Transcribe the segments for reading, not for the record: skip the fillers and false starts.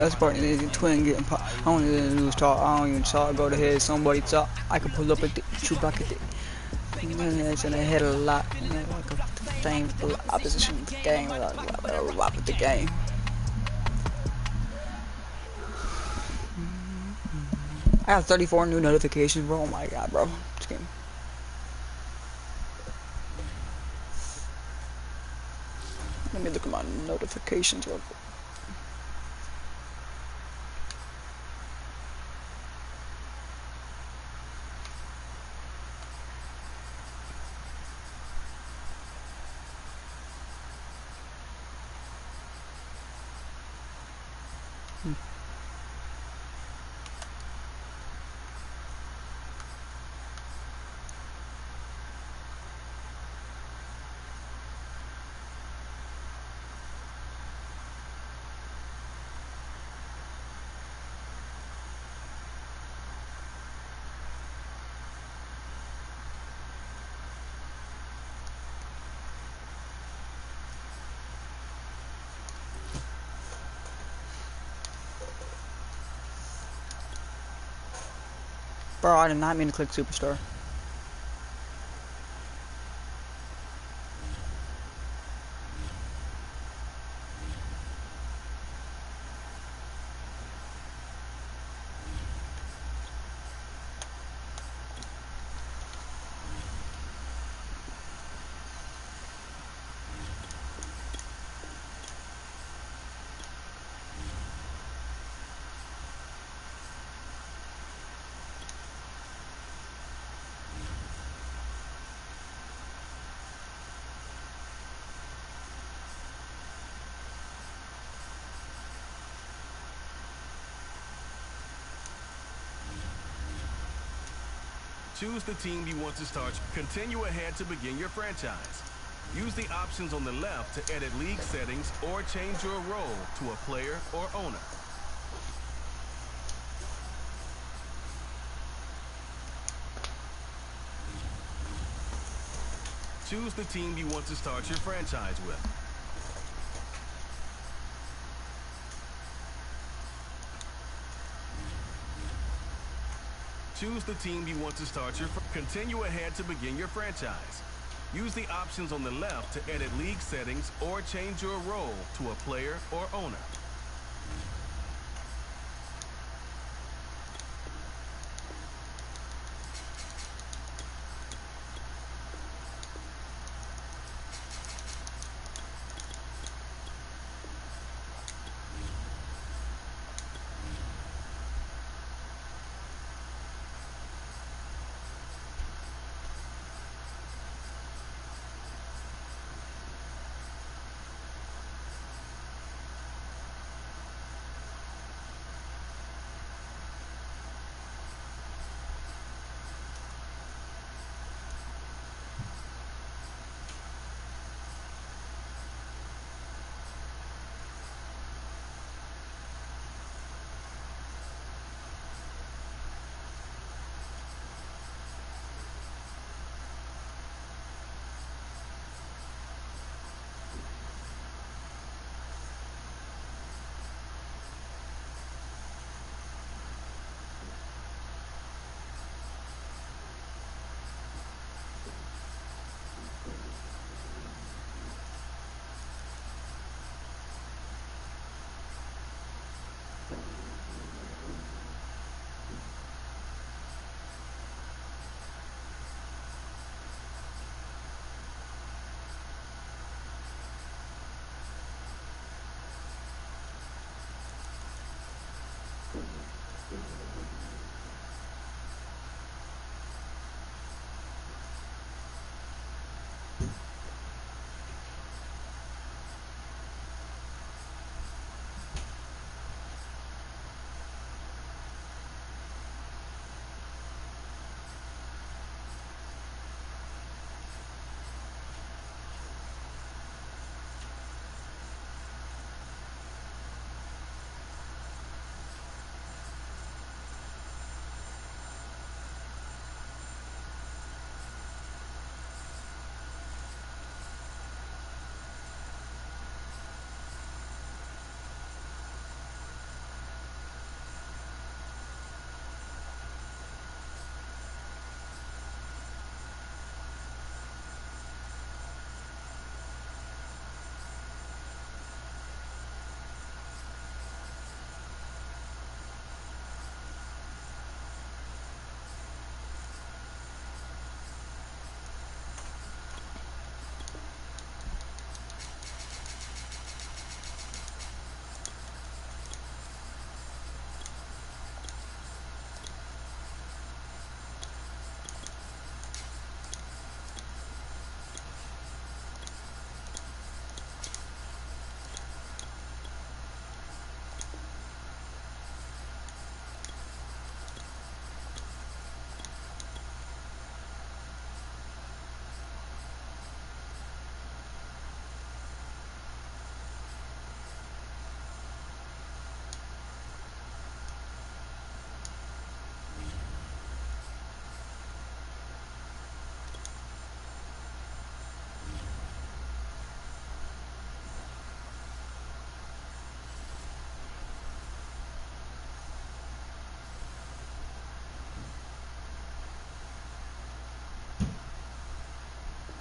That's part of the twin getting pop. I don't even lose talk. I don't even talk. Go to head. Somebody talk. I can pull up a true bucket. It's in the head a lot. Like a thing for the opposition game. With the game. I have 34 new notifications, bro. Oh my god, bro. This game. Let me look at my notifications real quick. Bro, I did not mean to click Superstar. Choose the team you want to start. Continue ahead to begin your franchise. Use the options on the left to edit league settings or change your role to a player or owner. Choose the team you want to start your franchise with. Choose the team you want to start your Continue ahead to begin your franchise. Use the options on the left to edit league settings or change your role to a player or owner.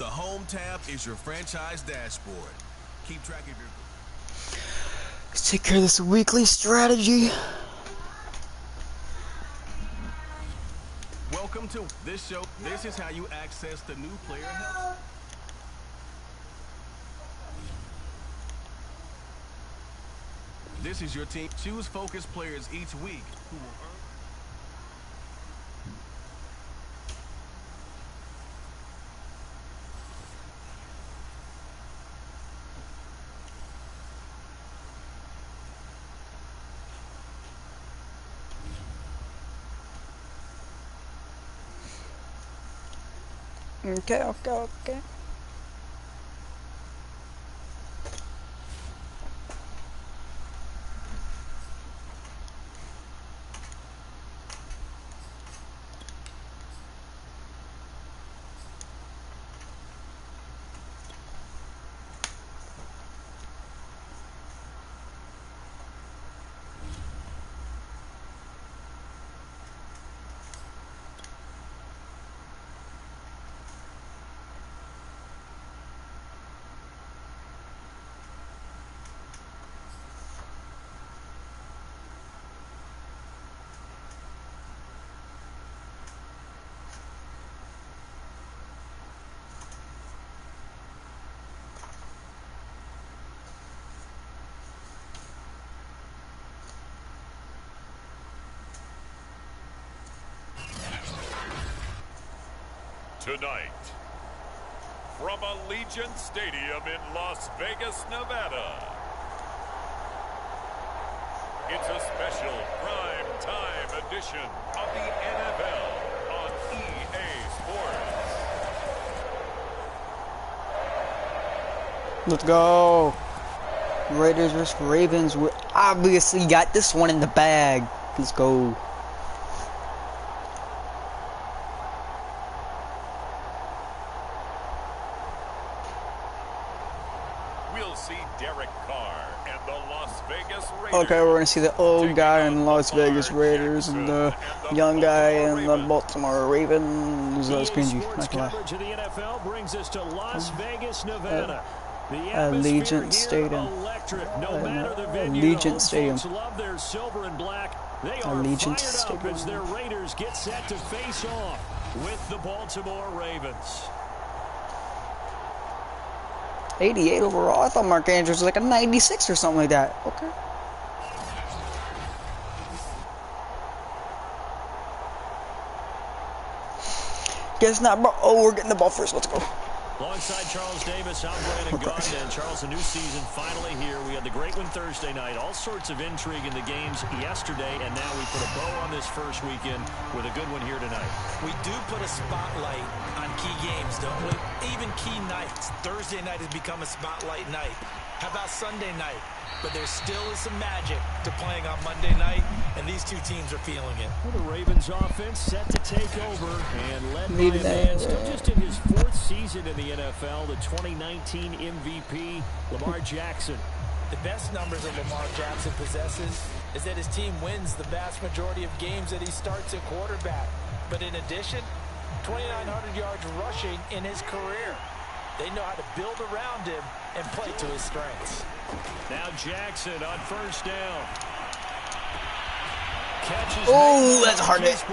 The Home tab is your franchise dashboard. Keep track of your... Let's take care of this weekly strategy. Welcome to this show. This is how you access the new player help. This is your team. Choose focus players each week who will earn. Okay. Tonight, from Allegiant Stadium in Las Vegas, Nevada, it's a special prime time edition of the NFL on EA Sports. Let's go. Raiders vs. Ravens. We obviously got this one in the bag. Let's go. Okay, we're gonna see the old guy in Las Vegas Raiders and the young guy in the Baltimore Ravens. That's cringy. Not gonna lie. The NFL brings us to Las Vegas, Nevada. Allegiant Stadium. Allegiant Stadium. Love their silver and black. They are Allegiant fired up as Stadium. their Raiders get set to face off with the Baltimore Ravens. 88 overall. I thought Mark Andrews was like a 96 or something like that. Okay. Guess not, bro. Oh, we're getting the ball first. Let's go. Alongside Charles Davis, I'm Brandon Gaudin. And Charles, a new season finally here. We had the great one Thursday night. All sorts of intrigue in the games yesterday, and now we put a bow on this first weekend with a good one here tonight. We do put a spotlight on key games, don't we? Even key nights. Thursday night has become a spotlight night. How about Sunday night? But there still is some magic to playing on Monday night, and these two teams are feeling it. Well, the Ravens offense set to take over and led by a man still just in his fourth season in the NFL, the 2019 MVP, Lamar Jackson. The best numbers that Lamar Jackson possesses is that his team wins the vast majority of games that he starts at quarterback. But in addition, 2,900 yards rushing in his career. They know how to build around him and play to his strengths. Now Jackson on first down. Catches. Oh, that's a hard hit.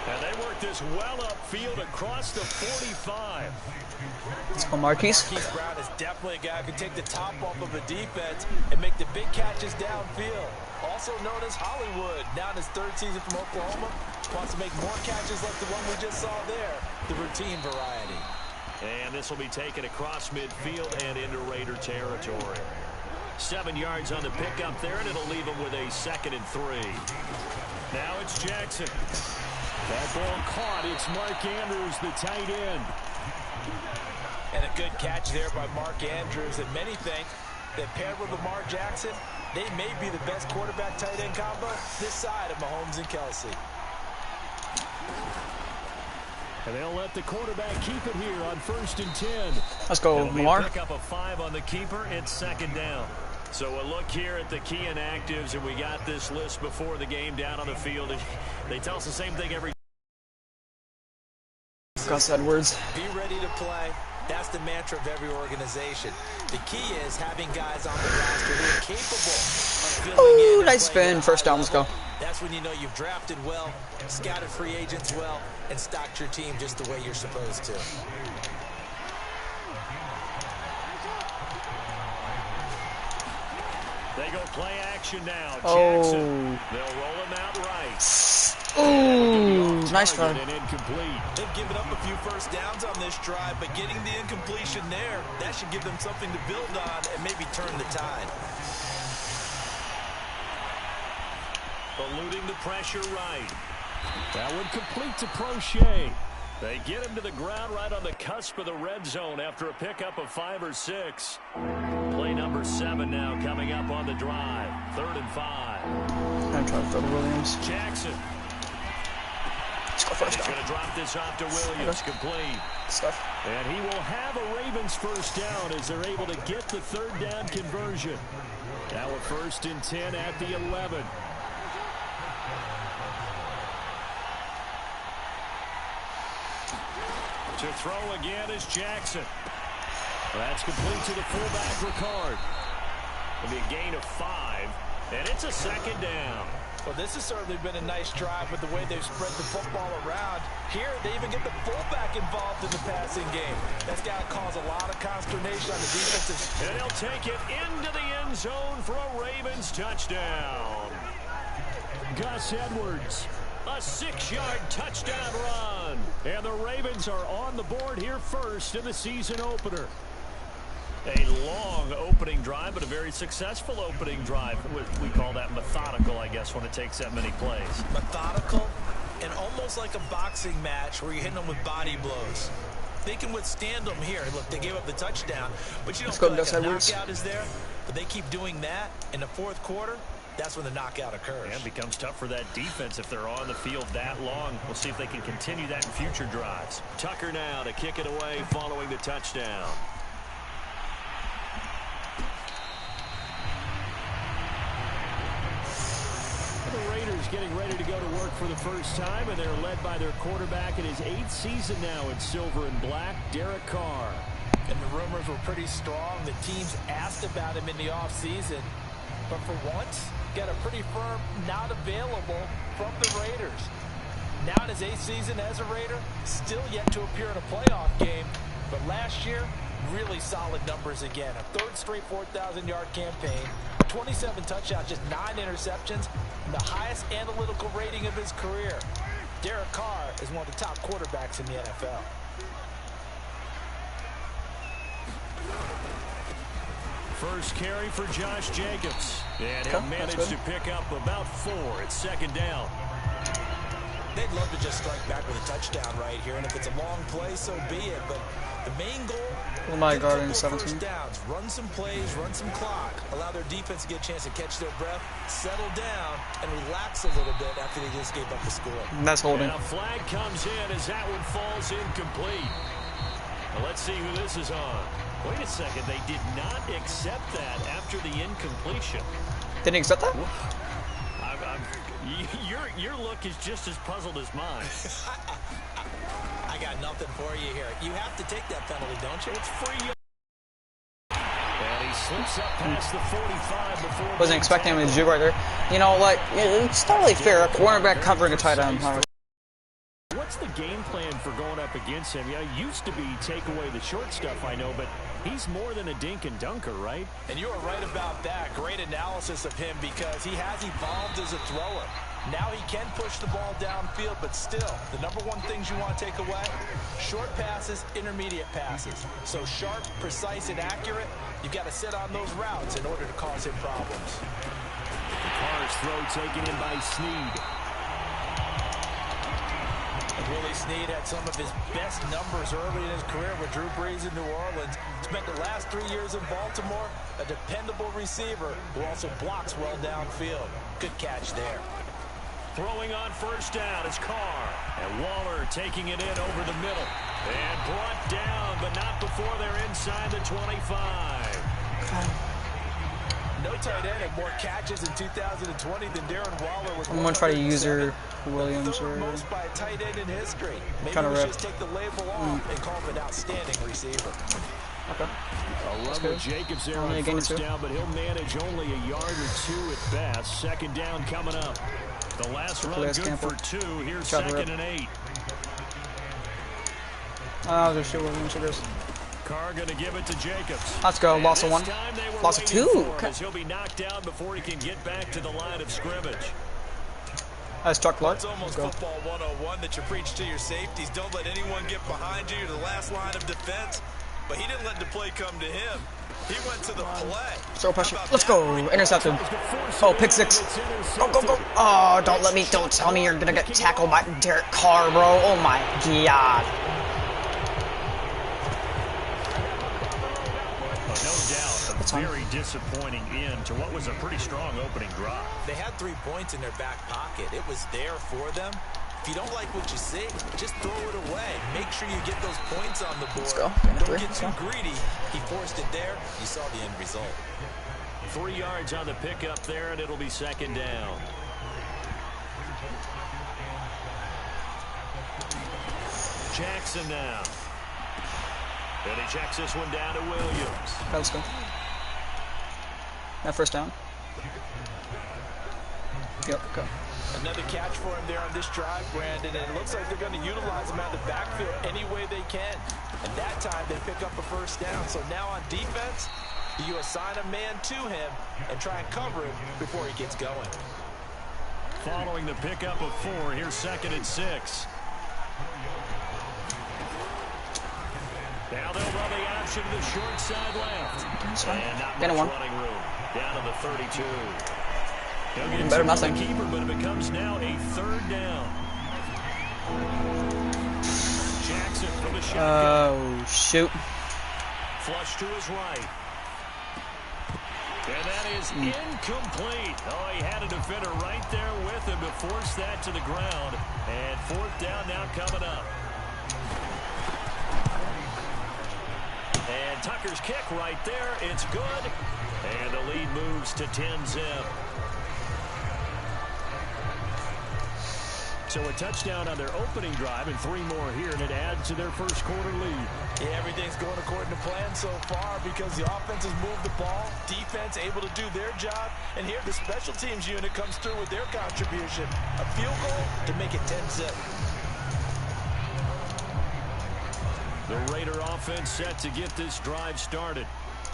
And they work this well upfield across the 45. Let's go, Marquise. Marquise Brown is definitely a guy who can take the top off of a defense and make the big catches downfield. Also known as Hollywood, now in his third season from Oklahoma, wants to make more catches like the one we just saw there, the routine variety. And this will be taken across midfield and into Raider territory. 7 yards on the pickup there, and it'll leave him with a 2nd and 3. Now it's Jackson. That ball caught. It's Mark Andrews, the tight end. And a good catch there by Mark Andrews. And many think that paired with Lamar Jackson, they may be the best quarterback-tight end combo this side of Mahomes and Kelsey. And they'll let the quarterback keep it here on 1st and 10. Let's go, Lamar. Pick up a 5 on the keeper. It's 2nd down. So a look here at the key inactives, and we got this list before the game down on the field. They tell us the same thing every Gus Edwards. Be ready to play. That's the mantra of every organization. The key is having guys on the roster who are capable of filling in. Ooh, nice spin. First down, let's go. That's when you know you've drafted well, scouted free agents well, and stocked your team just the way you're supposed to. They go play action now. Jackson. Oh. They'll roll him out right. Ooh, nice try. And incomplete. They've given up a few first downs on this drive, but getting the incompletion there, that should give them something to build on and maybe turn the tide. Eluding the pressure right. That one complete to Prochet. They get him to the ground right on the cusp of the red zone after a pickup of 5 or 6. Play number 7 now coming up on the drive. 3rd and 5. I'm trying to throw to Williams. Jackson. Let's go first He's down. going to drop this off to Williams. Complete. Stuff. And he will have a Ravens first down as they're able to get the 3rd down conversion. Now a 1st and 10 at the 11. To throw again is Jackson. That's complete to the fullback, Ricard. It'll be a gain of 5, and it's a 2nd down. Well, this has certainly been a nice drive with the way they've spread the football around. Here, they even get the fullback involved in the passing game. That's got to cause a lot of consternation on the defensive. And he'll take it into the end zone for a Ravens touchdown. Gus Edwards. A 6-yard touchdown run. And the Ravens are on the board here first in the season opener. A long opening drive, but a very successful opening drive. We call that methodical, I guess, when it takes that many plays. Methodical and almost like a boxing match where you're hitting them with body blows. They can withstand them here. Look, they gave up the touchdown, but you don't feel like a knockout is there. But they keep doing that in the 4th quarter. That's when the knockout occurs. And it becomes tough for that defense if they're on the field that long. We'll see if they can continue that in future drives. Tucker now to kick it away following the touchdown. The Raiders getting ready to go to work for the first time, and they're led by their quarterback in his 8th season now in silver and black, Derek Carr. And the rumors were pretty strong. The teams asked about him in the offseason. But for once, got a pretty firm not available from the Raiders. Now in his 8th season as a Raider, still yet to appear in a playoff game. But last year, really solid numbers again. A 3rd straight 4,000-yard campaign, 27 touchdowns, just 9 interceptions, and the highest analytical rating of his career. Derek Carr is one of the top quarterbacks in the NFL. First carry for Josh Jacobs. And he'll manage to pick up about 4. It's 2nd down. They'd love to just strike back with a touchdown right here. And if it's a long play, so be it. But the main goal, guarding 17. first downs, run some plays, run some clock, allow their defense to get a chance to catch their breath, settle down, and relax a little bit after they just gave up the score. And that's holding. And a flag comes in as that one falls incomplete. Well, let's see who this is on. Wait a second, they did not accept that after the incompletion. Didn't accept that? Your look is just as puzzled as mine. I got nothing for you here. You have to take that penalty, don't you? It's free. And he slips up past the 45 before. Wasn't expecting him to jig right there. You know, like, it's not really fair. A cornerback covering a tight end. What's the game plan for going up against him? Yeah, it used to be take away the short stuff, I know, but he's more than a dink and dunker, right? And you are right about that. Great analysis of him because he has evolved as a thrower. Now he can push the ball downfield, but still, the number one things you want to take away, short passes, intermediate passes. So sharp, precise, and accurate, you've got to sit on those routes in order to cause him problems. Carr's throw taken in by Snead. Willie Snead had some of his best numbers early in his career with Drew Brees in New Orleans. Spent the last 3 years in Baltimore, a dependable receiver who also blocks well downfield. Good catch there. Throwing on first down is Carr. And Waller taking it in over the middle. And brought down, but not before they're inside the 25. No tight end had more catches in 2020 than Darren Waller with. I'm gonna try to use her Williams or most by a tight end in history. Maybe kind of we rip. just take the label off and call him an outstanding receiver. Okay. Love with Jacobs there on first down, but he'll manage only a yard or two at best. Second down coming up. The last run good for 2. Here's 2nd and 8. Oh, there's two Williams for this. Carr going to give it to Jacobs. Let's go. Loss of 1. Loss of 2. Okay. He'll be knocked down before he can get back to the line of scrimmage. That's Chuck Clark. It's almost football 101 that you preach to your safeties. Don't let anyone get behind you. You're the last line of defense. But he didn't let the play come to him. He went to the play. Throw pressure. Let's go. Intercepted. Oh, pick 6. Go, go, go. Oh, don't tell me you're gonna get tackled by Derek Carr, bro. Oh my god. No doubt, a very disappointing end to what was a pretty strong opening drive. They had 3 points in their back pocket. It was there for them. If you don't like what you see, just throw it away. Make sure you get those points on the board. Let's go. Don't get too greedy. He forced it there. You saw the end result. 3 yards on the pickup there, and it'll be 2nd down. Jackson now. And he checks this one down to Williams. Okay, let's go. That first down. Yep, go. Another catch for him there on this drive, Brandon, and it looks like they're going to utilize him out of the backfield any way they can. And that time, they pick up a first down. So now on defense, you assign a man to him and try and cover him before he gets going. Following the pickup of 4, here's 2nd and 6. Now they'll run the option to the short side left. And not much running room. Down to the 32. Better nothing. Keeper, but it becomes now a 3rd down. Jackson from the shotgun. Oh, shoot. Flush to his right. And that is incomplete. Oh, he had a defender right there with him to force that to the ground. And 4th down now coming up. And Tucker's kick right there. It's good. And the lead moves to 10-zip. So a touchdown on their opening drive and 3 more here, and it adds to their first quarter lead. Yeah, everything's going according to plan so far because the offense has moved the ball, defense able to do their job, and here the special teams unit comes through with their contribution. A field goal to make it 10-zip. The Raider offense set to get this drive started.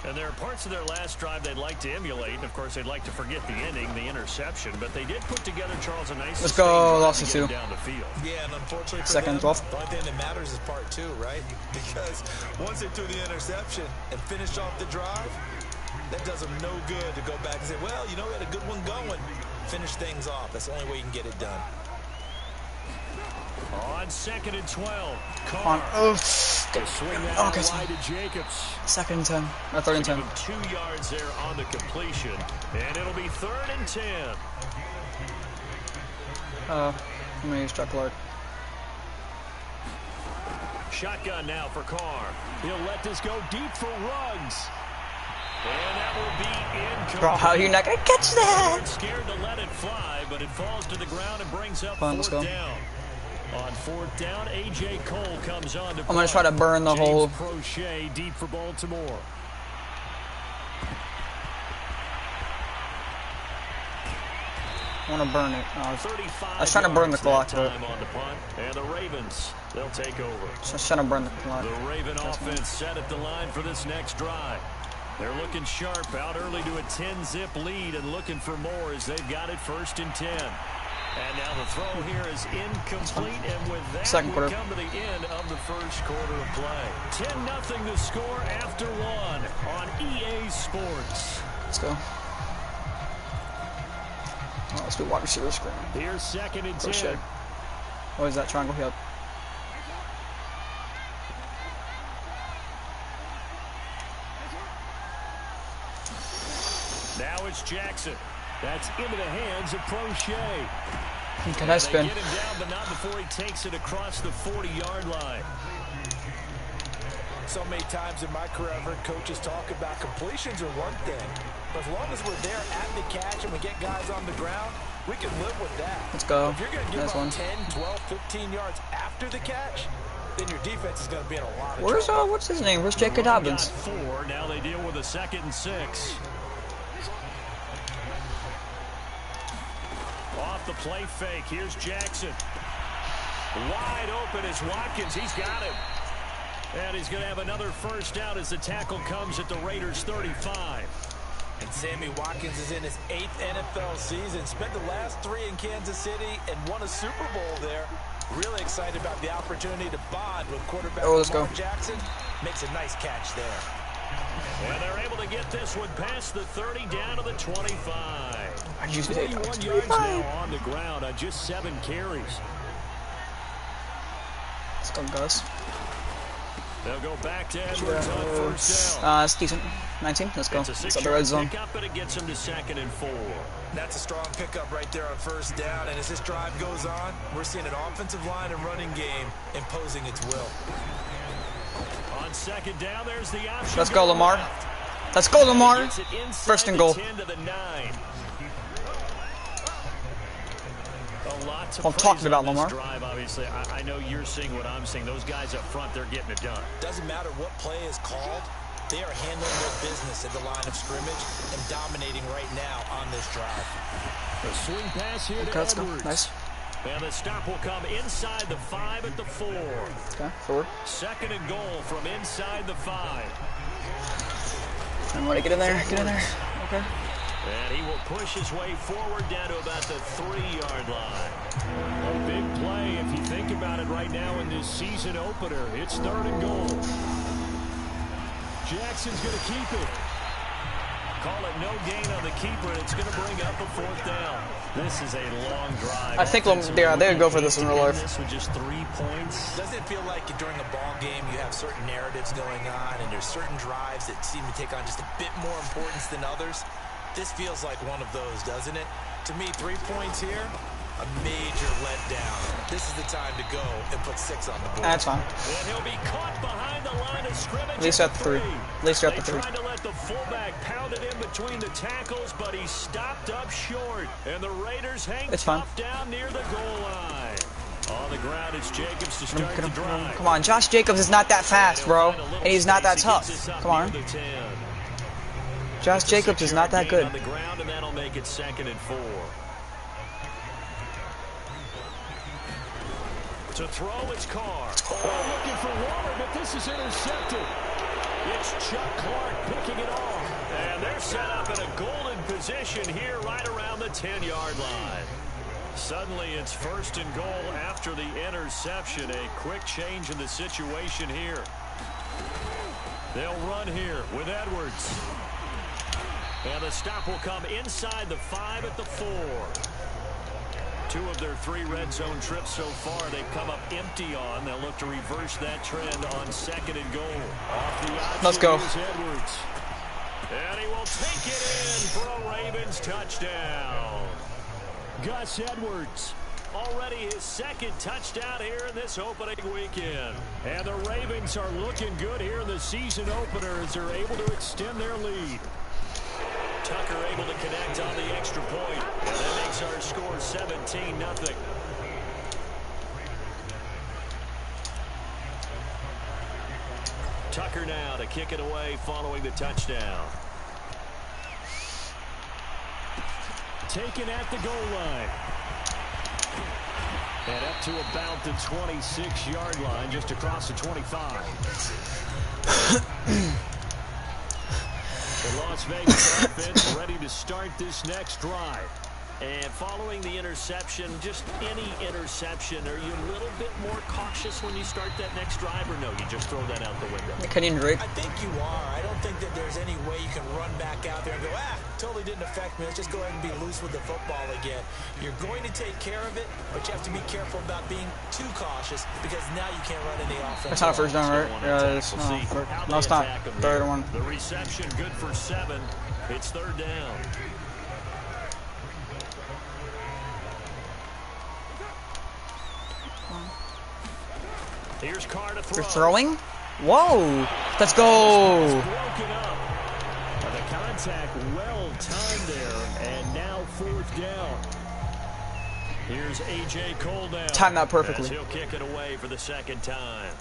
And there are parts of their last drive they'd like to emulate. And, of course, they'd like to forget the ending, the interception. But they did put together, Charles, a nice... Let's go, lost of 2. Down the field. Yeah, and unfortunately for 2nd, 12. the only thing that matters is part 2, right? Because once they threw the interception and finished off the drive, that does them no good to go back and say, well, you know, we had a good one going. Finish things off. That's the only way you can get it done. On 2nd and 12. On. Oh, swing that okay, wide to Jacobs. 2nd and 10. 3rd and 10. 2 yards there on the completion. And it'll be 3rd and 10. I'm going to use Chuck Clark. Shotgun now for Carr. He'll let this go deep for Ruggs. And that will be incomplete. Bro, how are you not going to catch that? Scared to let it fly, but it falls to the ground and brings up 4th down. On 4th down, A.J. Cole comes on to I'm going to try to burn the whole... Crochet deep for Baltimore. I want to burn it. I was trying to burn the clock, but... On the punt, and the Ravens, they'll take over. Just trying to burn the clock. The Raven offense set at the line for this next drive. They're looking sharp, out early to a 10-zip lead and looking for more as they've got it 1st and 10. And now the throw here is incomplete, and with that, we come to the end of the first quarter of play. 10-0 the score after 1 on EA Sports. Let's go. Oh, let's do wide receiver screen. Here's 2nd and 10. What is that triangle? Yep. Now it's Jackson. That's into the hands of Crochet. Okay, nice spin. Get him down, but not before he takes it across the 40-yard line. So many times in my career, I've heard coaches talk about completions are one thing. But as long as we're there at the catch and we get guys on the ground, we can live with that. Let's go. If you're going to give Nice up one. 10, 12, 15 yards after the catch, then your defense is going to be in a lot of Where's trouble. what's his name? Where's Jacob Run Dobbins? got 4. Now they deal with a 2nd and 6. Off the play fake. Here's Jackson. Wide open is Watkins. He's got him. And he's going to have another first down as the tackle comes at the Raiders' 35. And Sammy Watkins is in his 8th NFL season. Spent the last 3 in Kansas City and won a Super Bowl there. Really excited about the opportunity to bond with quarterback Lamar Jackson. Makes a nice catch there. And they're able to get this one past the 30 down to the 25. 41 yards now on the ground on just 7 carries. Let's go, Gus. They'll go back to Edwards on first down. It's decent. 19. Let's go. It's a It's on the red zone. pickup, but it gets them to 2nd and 4. That's a strong pickup right there on first down. And as this drive goes on, we're seeing an offensive line and running game imposing its will. On 2nd down, there's the option. Let's go, Lamar. Let's go, Lamar. First and goal. 10 to the 9. I'm talking about Lamar. Drive, obviously. I know you're seeing what I'm seeing. Those guys up front, they're getting it done. Doesn't matter what play is called. They are handling their business at the line of scrimmage and dominating right now on this drive. A swing pass here to Let's go. Edwards. Nice. And the stop will come inside the 5 at the 4. Okay, forward. 2nd and goal from inside the 5. I'm ready to get in there. Get in there. Okay. And he will push his way forward down to about the 3-yard line. A big play if you think about it right now in this season opener. It's 3rd and goal. Jackson's going to keep it. Call it no gain on the keeper, and it's going to bring up a 4th down. This is a long drive. I think they would go for this in real life. This with just 3 points. Doesn't it feel like during a ball game you have certain narratives going on and there's certain drives that seem to take on just a bit more importance than others? This feels like one of those, doesn't it? To me, 3 points here, a major letdown. This is the time to go and put 6 on the board. That's fine. And he'll be caught behind the line of scrimmage. At least at the 3. At least at the 3. They tried to let the fullback pound it in between the tackles, but he stopped up short. And the Raiders hang tough down near the goal line. On the ground, it's Jacobs to start the drive. Come on, Josh Jacobs is not that fast, bro. And he's not that tough. Come on. Josh Jacobs is not that good. On the ground, and that'll make it 2nd and 4. To throw, it's Carr. Looking for water, but this is intercepted. It's Chuck Clark picking it off. And they're set up in a golden position here right around the 10-yard line. Suddenly, it's 1st and goal after the interception. A quick change in the situation here. They'll run here with Edwards. And the stop will come inside the 5 at the 4. 2 of their 3 red zone trips so far they've come up empty on. They'll look to reverse that trend on 2nd and goal. Off the option, let's go. Edwards. And he will take it in for a Ravens touchdown. Gus Edwards, already his 2nd touchdown here in this opening weekend. And the Ravens are looking good here in the season opener as they're able to extend their lead. Tucker able to connect on the extra point. And that makes our score 17-0. Tucker now to kick it away following the touchdown. Taken at the goal line. And up to about the 26-yard line, just across the 25. The Las Vegas offense ready to start this next drive. And following the interception, just any interception, are you a little bit more cautious when you start that next drive, or no, you just throw that out the window? Kenyon Drake. I think you are. I don't think that there's any way you can run back out there and go, totally didn't affect me. Let's just go ahead and be loose with the football again. You're going to take care of it, but you have to be careful about being too cautious because now you can't run any offense. That's not a first down, right? Yeah, it is. No, it's not. 3rd and 1. The reception good for 7. It's 3rd down. Come on. Here's Carr to throw. You're throwing? Whoa! Let's go! Broken up. The contact well timed there, and now 4th down. Here's A.J. Cole now. Timed that perfectly. As he'll kick it away for the 2nd time.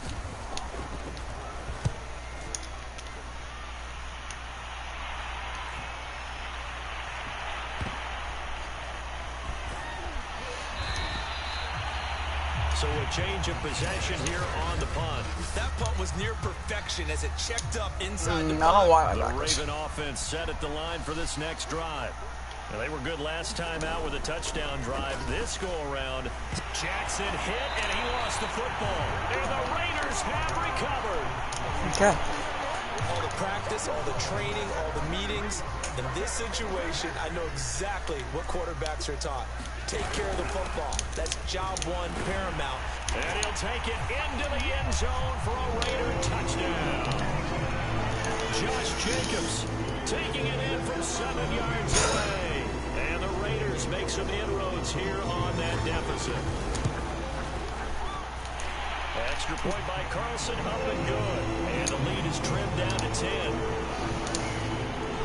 So a change of possession here on the punt. That punt was near perfection as it checked up inside the I don't know why I The got this. Raven offense set at the line for this next drive. Now, they were good last time out with a touchdown drive. This go-around, Jackson hit, and he lost the football. And the Raiders have recovered. Okay. All the practice, all the training, all the meetings. In this situation, I know exactly what quarterbacks are taught. Take care of the football. That's job one, paramount. And he'll take it into the end zone for a Raider touchdown. Josh Jacobs taking it in from 7 yards away. And the Raiders make some inroads here on that deficit. Extra point by Carlson, up and good. And the lead is trimmed down to 10.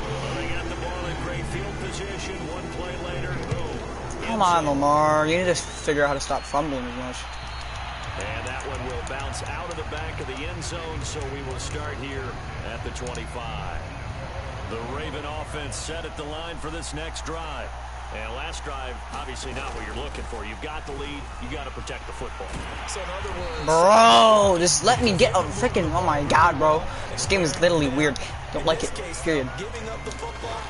Well, they got the ball in great field position. One play later, boom. Come on, Lamar. You need to figure out how to stop fumbling as much. And that one will bounce out of the back of the end zone, so we will start here at the 25. The Raven offense set at the line for this next drive. And last drive, obviously not what you're looking for. You've got the lead. You got to protect the football. So in other words, Bro, just let me get a freaking. Oh my god, bro. This game is literally weird. Don't like it. Period. giving up the football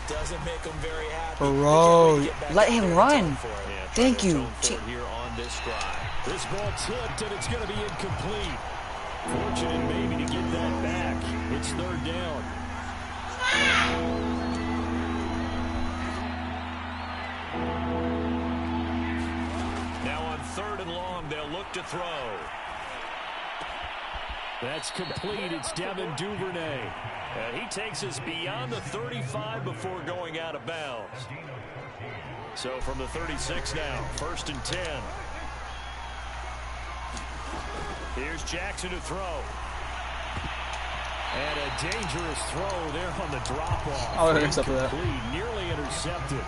doesn't make them very happy. Bro, let him run. Yeah, Thank you. Here on this drive. This ball tipped, and it's going to be incomplete. Fortunate maybe to get that back. It's 3rd down. Now on 3rd and long, they'll look to throw. That's complete. It's Devin Duvernay. And he takes us beyond the 35 before going out of bounds. So from the 36 now, 1st and 10. Here's Jackson to throw. And a dangerous throw there on the drop-off. I would have accepted that. Nearly intercepted.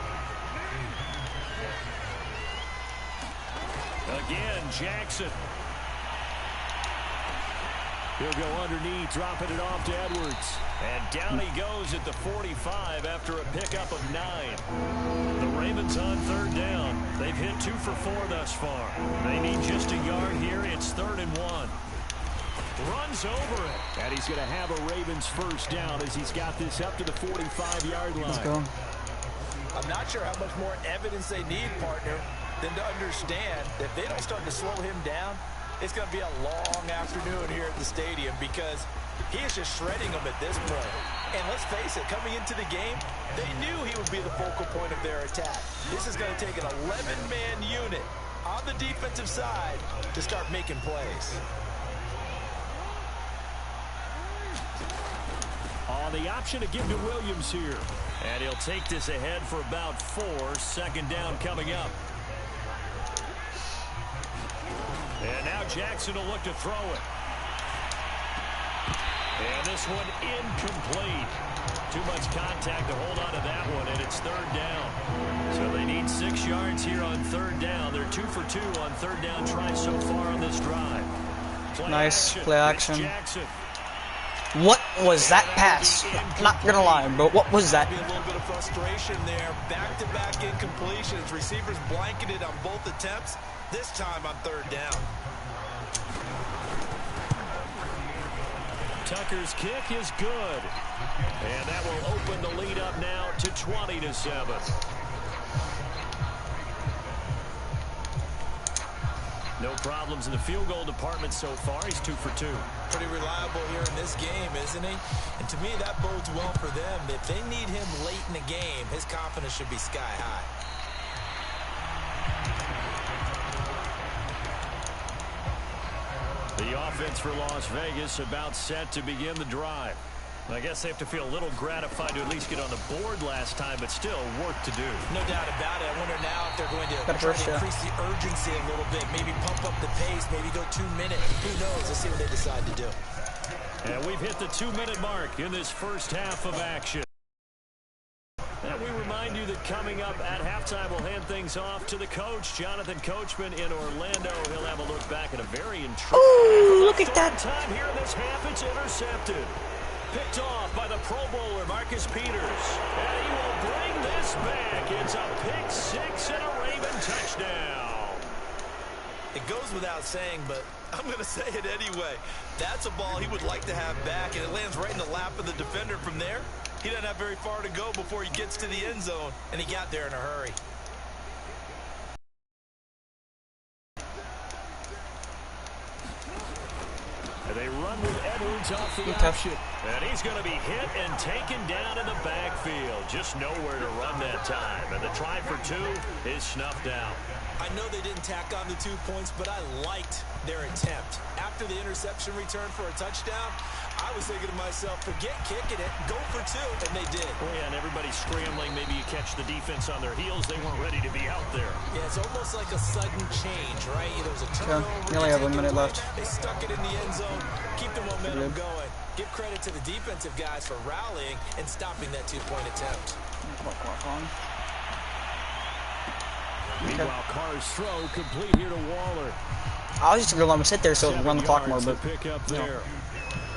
Again, Jackson. He'll go underneath, dropping it off to Edwards. And down he goes at the 45 after a pickup of 9. The Ravens on 3rd down. They've hit 2 for 4 thus far. They need just a yard here. It's 3rd and 1. Runs over it. And he's going to have a Ravens 1st down as he's got this up to the 45-yard line. Let's go. I'm not sure how much more evidence they need, partner, than to understand that if they don't start to slow him down, it's going to be a long afternoon here at the stadium because he is just shredding them at this point. And let's face it, coming into the game, they knew he would be the focal point of their attack. This is going to take an 11-man unit on the defensive side to start making plays. On the option to give to Williams here. And he'll take this ahead for about 4. 2nd down coming up. And now Jackson will look to throw it. And this one incomplete. Too much contact to hold on to that one, and it's 3rd down. So they need 6 yards here on 3rd down. They're 2 for 2 on 3rd down tries so far on this drive. Nice play action. It's Jackson. What was that pass? Not gonna lie, but what was that? A little bit of frustration there. Back-to-back incompletions. Receivers blanketed on both attempts. This time on 3rd down. Tucker's kick is good. And that will open the lead up now to 20-7. No problems in the field goal department so far. He's 2 for 2. Pretty reliable here in this game, isn't he? And to me, that bodes well for them. If they need him late in the game, his confidence should be sky high. The offense for Las Vegas about set to begin the drive. I guess they have to feel a little gratified to at least get on the board last time, but still work to do. No doubt about it. I wonder now if they're going to try to increase the urgency a little bit, maybe pump up the pace, maybe go 2 minutes. Who knows? Let's see what they decide to do. And we've hit the 2-minute mark in this first half of action. And we remind you that coming up at halftime, we'll hand things off to the coach, Jonathan Coachman in Orlando. He'll have a look back at a very intriguing. Oh, look at that. Time here in this half, it's intercepted. Picked off by the Pro Bowler, Marcus Peters. And he will bring this back. It's a pick six and a Raven touchdown. It goes without saying, but I'm going to say it anyway. That's a ball he would like to have back, and it lands right in the lap of the defender from there. He doesn't have very far to go before he gets to the end zone, and he got there in a hurry. And they run with Edwards off the option. And he's going to be hit and taken down in the backfield. Just nowhere to run that time. And the try for two is snuffed out. I know they didn't tack on the 2 points, but I liked their attempt. After the interception return for a touchdown, I was thinking to myself, forget kicking it, go for two, and they did. Oh, yeah, and everybody's scrambling. Maybe you catch the defense on their heels. They weren't ready to be out there. Yeah, it's almost like a sudden change, right? There was a turnover. We only have a minute left. They stuck it in the end zone, keep the momentum going. Give credit to the defensive guys for rallying and stopping that 2-point attempt. Meanwhile, Carr's throw complete here to Waller. I was just going to let him sit there so run the clock more, but pick up there.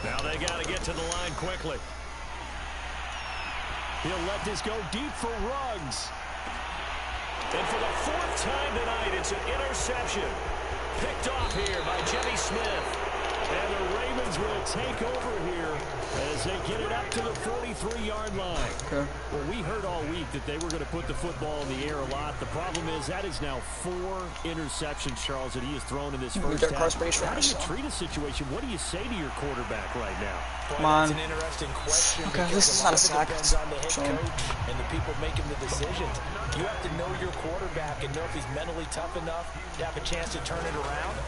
Now they got to get to the line quickly. He'll let this go deep for Ruggs. And for the 4th time tonight, it's an interception. Picked off here by Jimmy Smith. And the Ravens will take over here as they get it up to the 43-yard line. Okay. Well, we heard all week that they were going to put the football in the air a lot. The problem is that is now 4 interceptions, Charles, that he has thrown in this first half. How do you treat a situation? What do you say to your quarterback right now? Come on. That's an interesting question. Okay, this is not a sack. Depends on the head coach and the people making the decisions. You have to know your quarterback and know if he's mentally tough enough to have a chance to turn it around.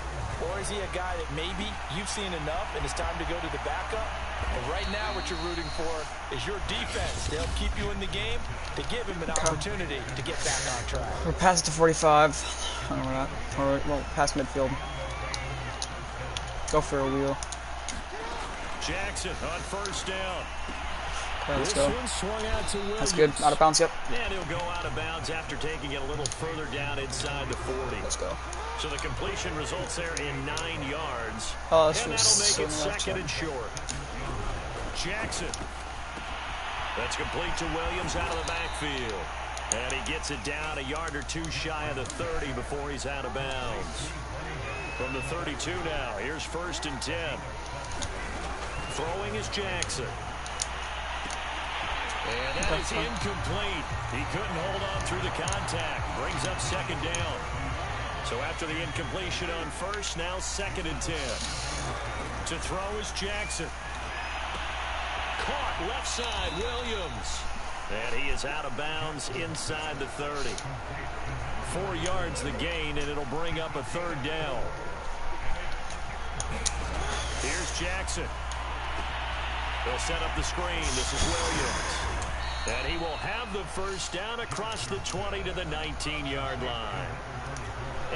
Or is he a guy that maybe you've seen enough and it's time to go to the backup? And right now what you're rooting for is your defense to help keep you in the game, to give him an opportunity to get back on track. We're past the 45. I don't know where that. Or, well, past midfield. Go for a wheel. Jackson on first down. Okay, let's go. Swung out to Williams. That's good. Out of bounds, yep. And he'll go out of bounds after taking it a little further down inside the 40. Let's go. So the completion results there in 9 yards. Oh, this and was that'll make it so second and short. Jackson. That's complete to Williams out of the backfield. And he gets it down a yard or two shy of the 30 before he's out of bounds. From the 32 now, here's 1st and 10. Throwing is Jackson. And that is incomplete. He couldn't hold on through the contact. Brings up 2nd down. So after the incompletion on 1st, now 2nd and 10. To throw is Jackson. Caught left side, Williams. And he is out of bounds inside the 30. 4 yards the gain, and it'll bring up a 3rd down. Here's Jackson. They'll set up the screen. This is Williams. And he will have the 1st down across the 20 to the 19-yard line.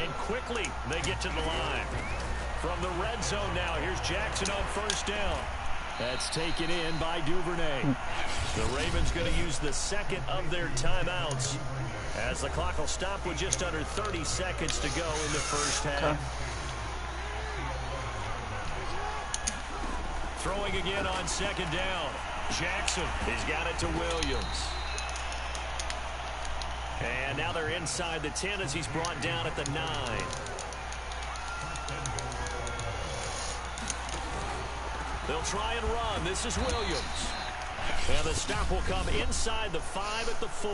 And quickly they get to the line. From the red zone now, here's Jackson on 1st down. That's taken in by Duvernay. The Ravens going to use the 2nd of their timeouts as the clock will stop with just under 30 seconds to go in the 1st half. Throwing again on 2nd down. Jackson, he's got it to Williams. And now they're inside the 10 as he's brought down at the 9. They'll try and run. This is Williams. And the stop will come inside the 5 at the 4.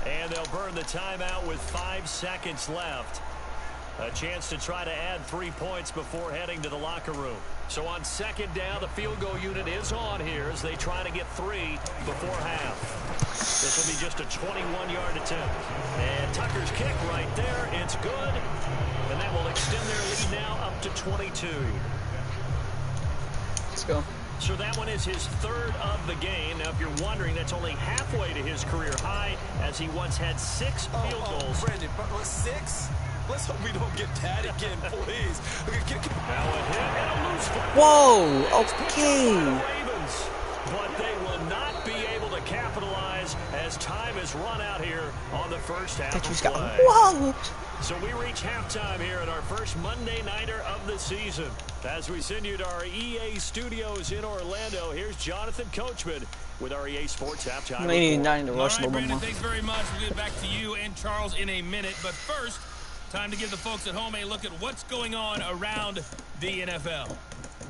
And they'll burn the timeout with 5 seconds left. A chance to try to add 3 points before heading to the locker room. So on 2nd down, the field goal unit is on here as they try to get 3 before half. This will be just a 21-yard attempt. And Tucker's kick right there. It's good. And that will extend their lead now up to 22. Let's go. So that one is his 3rd of the game. Now, if you're wondering, that's only halfway to his career high as he once had 6 field goals. Brendan, but 6? Let's hope we don't get that again, please. Now a hit and a loose football. Whoa, okay. Ravens, but they will not be able to capitalize as time has run out here on the first half of play. Whoa. So we reach halftime here at our first Monday Nighter of the season. As we send you to our EA studios in Orlando, here's Jonathan Coachman with our EA Sports Halftime Report. All right, Brandon, thanks very much. We'll get back to you and Charles in a minute. But first, time to give the folks at home a look at what's going on around the NFL.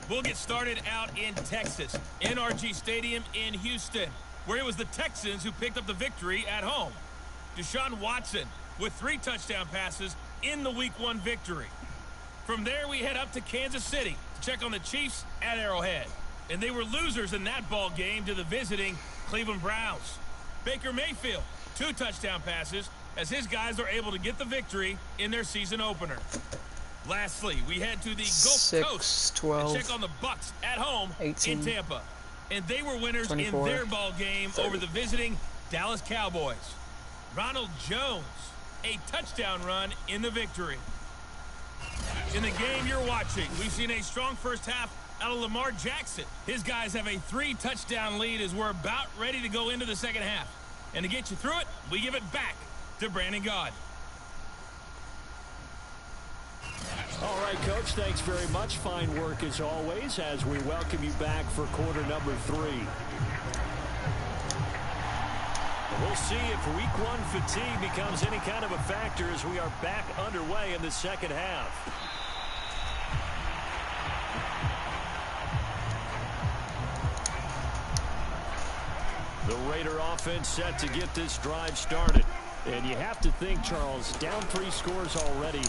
We'll get started out in Texas, NRG Stadium in Houston, where it was the Texans who picked up the victory at home. Deshaun Watson with 3 touchdown passes in the Week 1 victory. From there, we head up to Kansas City to check on the Chiefs at Arrowhead. And they were losers in that ball game to the visiting Cleveland Browns. Baker Mayfield, 2 touchdown passes as his guys are able to get the victory in their season opener. Lastly, we head to the Gulf Coast 12, to check on the Bucs at home 18, in Tampa. And they were winners 24, in their ball game 30. over the visiting Dallas Cowboys. Ronald Jones, a touchdown run in the victory. In the game you're watching, we've seen a strong first half out of Lamar Jackson. His guys have a 3-touchdown lead as we're about ready to go into the second half. And to get you through it, we give it back to Brandon God. All right, Coach, thanks very much. Fine work as always as we welcome you back for quarter number 3. We'll see if Week 1 fatigue becomes any kind of a factor as we are back underway in the second half. The Raider offense set to get this drive started. And you have to think, Charles, down 3 scores already.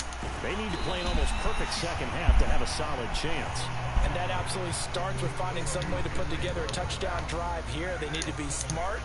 They need to play an almost perfect second half to have a solid chance. And that absolutely starts with finding some way to put together a touchdown drive here. They need to be smart,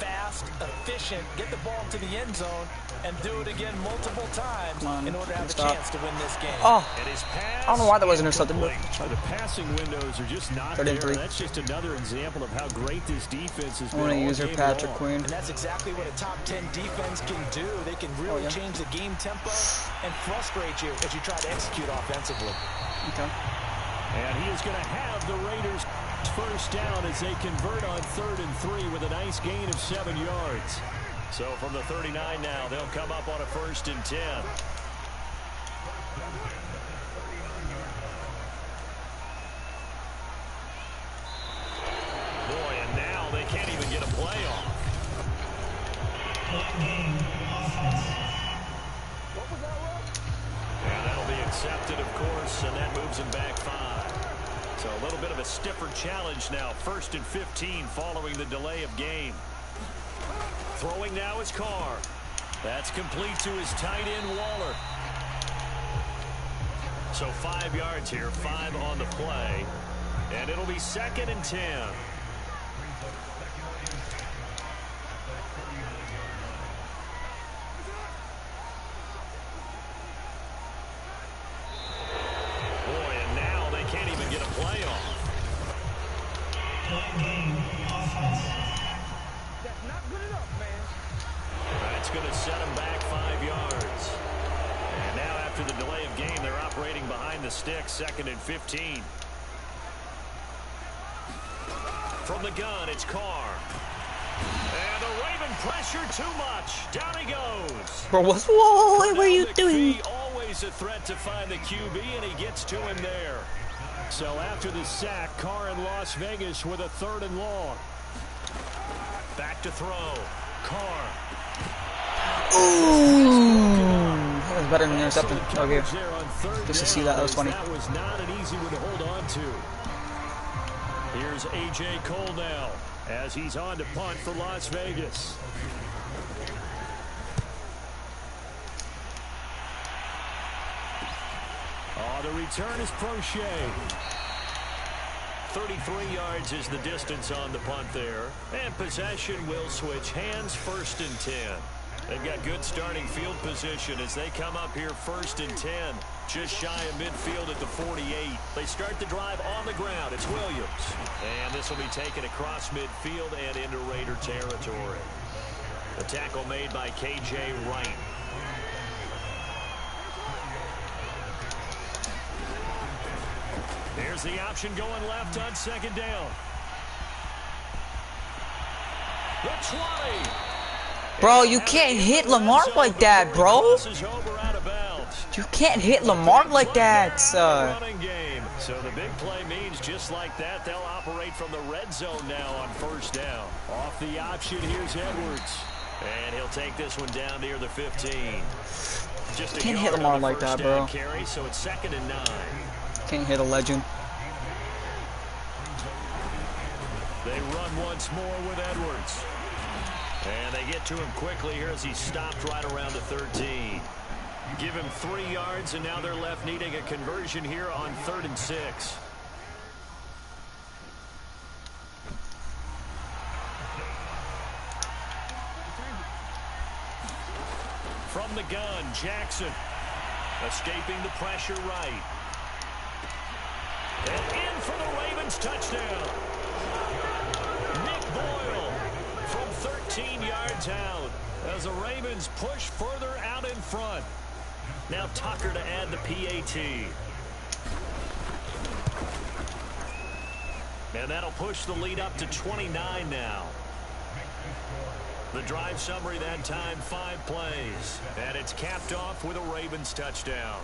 fast, efficient, get the ball to the end zone, and do it again multiple times in order to have a chance to win this game. Oh, And his pass, I don't know why that wasn't intercepted. the passing windows are just not there. That's just another example of how great this defense has been. I want to use her Patrick Queen. And that's exactly what a top 10 defense can do. They can really change the game tempo and frustrate you as you try to execute offensively. Okay. And he is going to have the Raiders first down as they convert on 3rd and 3 with a nice gain of 7 yards. So from the 39 now, they'll come up on a 1st and 10. Boy, and now they can't even get a play off. And that'll be accepted, of course, and that moves him back 5. So a little bit of a stiffer challenge now. 1st and 15 following the delay of game. Throwing now is Carr. That's complete to his tight end, Waller. So 5 yards here, 5 on the play. And it'll be 2nd and 10. Boy, and now they can't even get a play off. That's going to set them back 5 yards. And now after the delay of game, they're operating behind the sticks, 2nd and 15. From the gun, it's Carr. And the Raven pressure too much. Down he goes. Bro, what are you doing? Always a threat to find the QB, and he gets to him there. So after the sack, Carr in Las Vegas with a 3rd and long. Back to throw. Carr. Ooh, that was better than the interception. Okay, just to see that, that was funny. That was not an easy one to hold on to. Here's A.J. Cole now as he's on to punt for Las Vegas. Oh, the return is Prochet. 33 yards is the distance on the punt there. And possession will switch hands, 1st and 10. They've got good starting field position as they come up here 1st and 10. Just shy of midfield at the 48. They start the drive on the ground. It's Williams. And this will be taken across midfield and into Raider territory. The tackle made by K.J. Wright. Here's the option going left on second down. The 20. Bro, you can't hit Lamar like that, bro. You can't hit Lamar like that. So the big play means just like that, they'll operate from the red zone now on first down. Off the option, here's Edwards. And he'll take this one down near the 15. Just Can't hit Lamar like that, bro. Carry, so it's 2nd and 9. Can't hit a legend. They run once more with Edwards. And they get to him quickly here as he stopped right around the 13. Give him 3 yards, and now they're left needing a conversion here on 3rd and 6. From the gun, Jackson. Escaping the pressure right. And in for the Ravens touchdown. Nick Boyle from 13 yards out as the Ravens push further out in front. Now Tucker to add the PAT. And that'll push the lead up to 29 now. The drive summary that time, 5 plays. And it's capped off with a Ravens touchdown.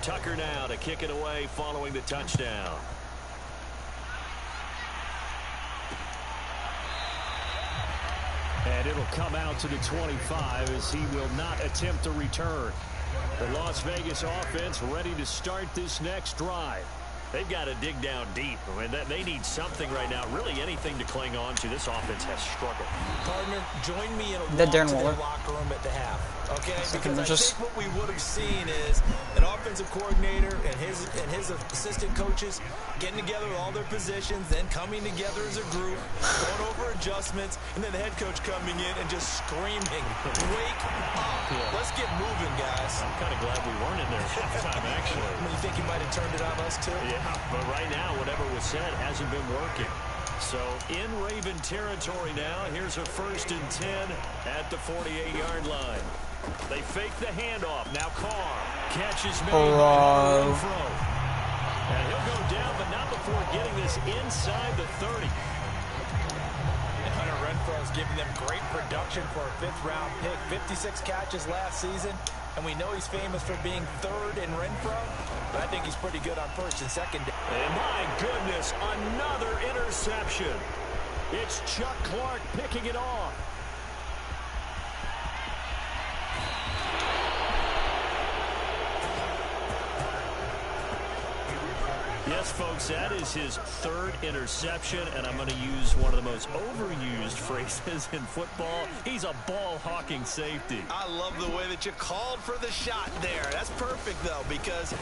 Tucker now to kick it away following the touchdown. And it'll come out to the 25 as he will not attempt a return. The Las Vegas offense ready to start this next drive. They've got to dig down deep. I mean, they need something right now, really anything to cling on to. This offense has struggled. Partner, join me in a walk to their Waller. locker room at the half. Okay, Second because I think what we would have seen is an offensive coordinator and his assistant coaches getting together with all their positions, then coming together as a group, going over adjustments, and then the head coach coming in and just screaming, "Wake up! Let's get moving, guys." I'm kind of glad we weren't in there halftime, actually. I mean, you think he might have turned it on us too? Yeah, but right now, whatever was said hasn't been working. So in Raven territory now, here's a 1st and 10 at the 48-yard line. They fake the handoff. Now Carr catches made by Renfro. And he'll go down, but not before getting this inside the 30. And Hunter Renfro is giving them great production for a 5th-round pick. 56 catches last season, and we know he's famous for being 3rd in Renfro, but I think he's pretty good on 1st and 2nd. And my goodness, another interception. It's Chuck Clark picking it off. Yes, folks, that is his 3rd interception, and I'm going to use one of the most overused phrases in football. He's a ball-hawking safety. I love the way that you called for the shot there. That's perfect, though, because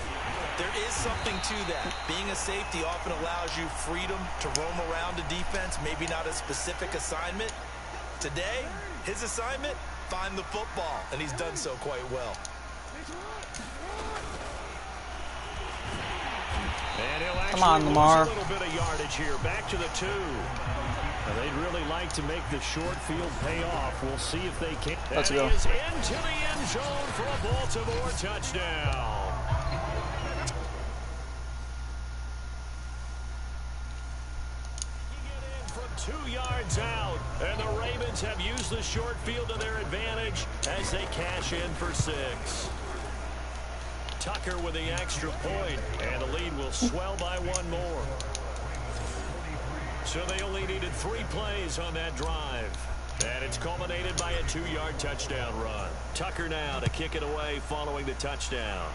there is something to that. Being a safety often allows you freedom to roam around the defense, maybe not a specific assignment. Today, his assignment, find the football, and he's done so quite well. And he'll actually Come on, Lamar. lose a little bit of yardage here. Back to the 2. Now, they'd really like to make the short field pay off. We'll see if they can. Let's and go. he is into the end zone for a Baltimore touchdown. He get in from 2 yards out. And the Ravens have used the short field to their advantage as they cash in for 6. Tucker with the extra point, and the lead will swell by 1 more. So they only needed 3 plays on that drive. And it's culminated by a 2-yard touchdown run. Tucker now to kick it away following the touchdown.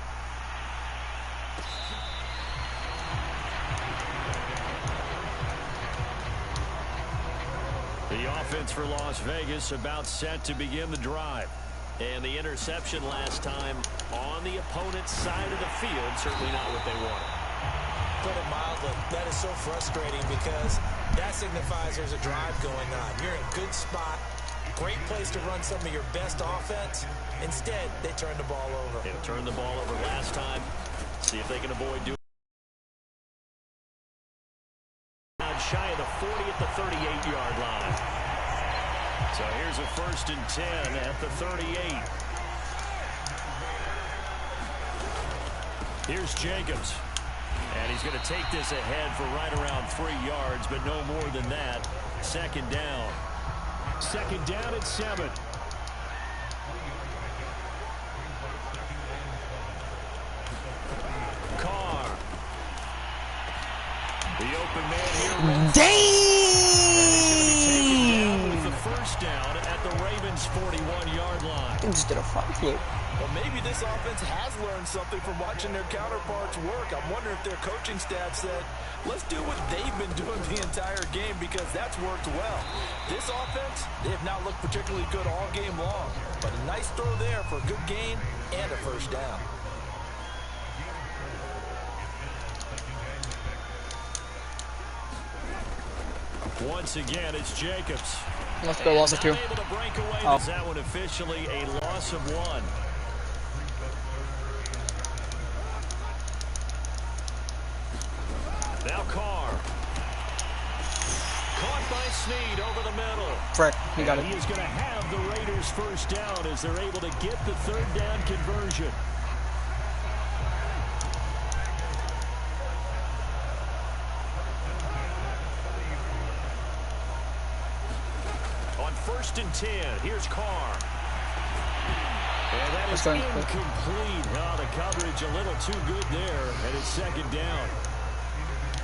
The offense for Las Vegas about set to begin the drive. And the interception last time on the opponent's side of the field, certainly not what they wanted. Put it mildly, that is so frustrating because that signifies there's a drive going on. You're in a good spot, great place to run some of your best offense. Instead, they turn the ball over. They turned the ball over last time. See if they can avoid doing it. Shy of the 40 at the 38-yard line. So here's a 1st and 10 at the 38. Here's Jacobs. And he's going to take this ahead for right around 3 yards, but no more than that. Second down. Second down at 7. Carr. The open man here. Damn! With the first down at the Ravens' 41-yard line. He just did a front flip. Well, maybe this offense has learned something from watching their counterparts work. I'm wondering if their coaching staff said, let's do what they've been doing the entire game because that's worked well. This offense, they have not looked particularly good all game long. But a nice throw there for a good gain and a first down. Once again, it's Jacobs. Let's go, loss of 2. Able to break away. Oh. Is that one officially a loss of 1? Now Carr. Caught by Snead over the middle. Frick, he got it. He is going to have the Raiders first down as they're able to get the third down conversion. On 1st and 10, here's Carr. And that is incomplete. Oh, the coverage a little too good there, and it's second down.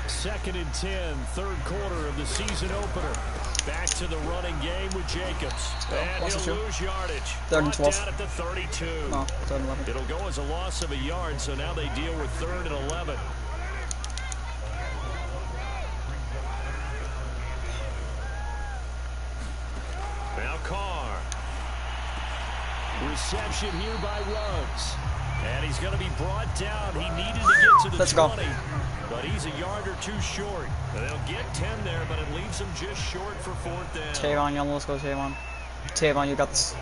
2nd and 10, third quarter of the season opener. Back to the running game with Jacobs. And he'll lose yardage. Brought down at the 32. No, 3rd and 11. It'll go as a loss of a yard, so now they deal with 3rd and 11. Now Carr. Reception here by Ruggs. And he's going to be brought down. He needed to get to the 20. But he's a yard or 2 short. And they'll get 10 there, but it leaves him just short for 4th down. Tavon, young, let's go, Tavon. Tavon, you got this.